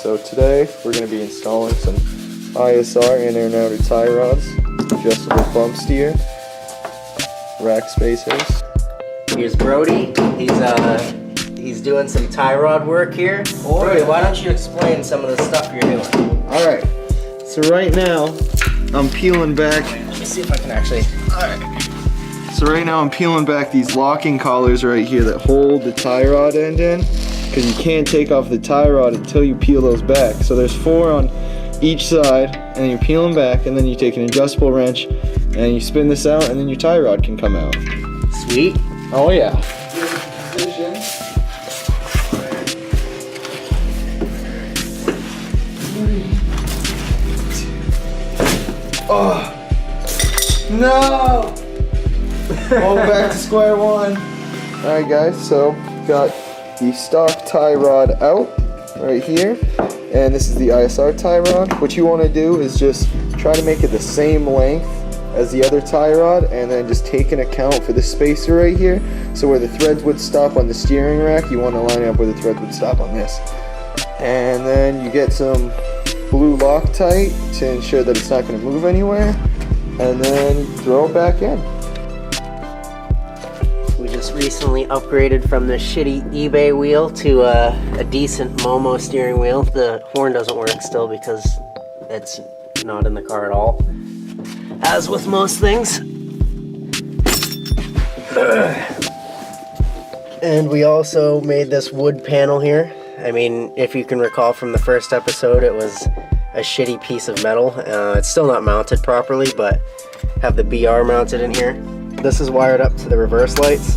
So today we're going to be installing some ISR inner and outer tie rods, adjustable bump steer, rack spacers. Here's Brodie. He's doing some tie rod work here. Brodie, why don't you explain some of the stuff you're doing? Alright, so right now I'm peeling back. Let me see if I can actually. Alright. So right now I'm peeling back these locking collars right here that hold the tie rod end in, because you can't take off the tie rod until you peel those back. So there's 4 on each side, and then you peel them back, and then you take an adjustable wrench and you spin this out, and then your tie rod can come out. Sweet. Oh yeah. Oh no! Well, back to square one. Alright guys, so got the stock tie rod out right here, and this is the ISR tie rod. What you want to do is just try to make it the same length as the other tie rod, and then just take an account for the spacer right here. So where the threads would stop on the steering rack, you want to line up where the threads would stop on this. And then you get some blue Loctite to ensure that it's not going to move anywhere, and then throw it back in. We just recently upgraded from the shitty eBay wheel to a decent Momo steering wheel. The horn doesn't work still because it's not in the car at all, as with most things. And we also made this wood panel here. I mean, if you can recall from the first episode, it was a shitty piece of metal. It's still not mounted properly, but have the BR mounted in here. This is wired up to the reverse lights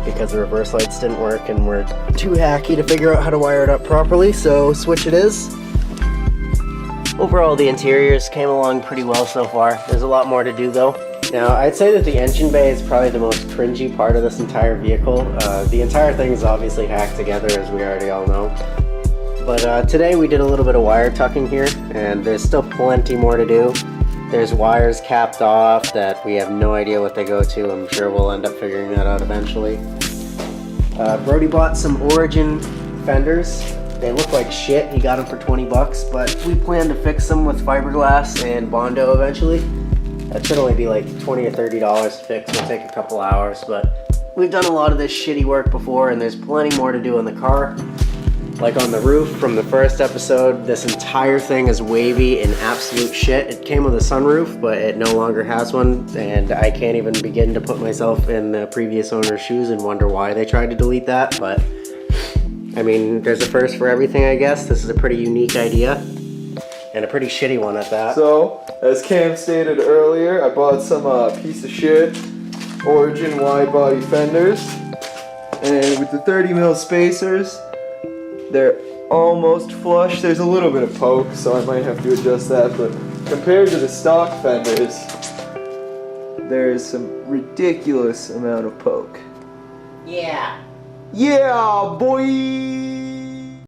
because the reverse lights didn't work and we're too hacky to figure out how to wire it up properly, so switch it is. Overall, the interiors came along pretty well so far. There's a lot more to do though. Now, I'd say that the engine bay is probably the most cringy part of this entire vehicle. The entire thing is obviously hacked together, as we already all know. But today we did a little bit of wire tucking here, and there's still plenty more to do. There's wires capped off that we have no idea what they go to. I'm sure we'll end up figuring that out eventually. Brodie bought some Origin fenders. They look like shit. He got them for 20 bucks, but we plan to fix them with fiberglass and Bondo eventually. That should only be like $20 or $30 to fix. It'll take a couple hours, but we've done a lot of this shitty work before, and there's plenty more to do in the car. Like on the roof from the first episode, this entire thing is wavy and absolute shit. It came with a sunroof, but it no longer has one, and I can't even begin to put myself in the previous owner's shoes and wonder why they tried to delete that, but I mean, there's a first for everything, I guess. This is a pretty unique idea, and a pretty shitty one at that. So, as Cam stated earlier, I bought some piece of shit Origin wide body fenders, and with the 30 mil spacers, they're almost flush. There's a little bit of poke, so I might have to adjust that, but compared to the stock fenders, there's some ridiculous amount of poke. Yeah. Yeah, boy!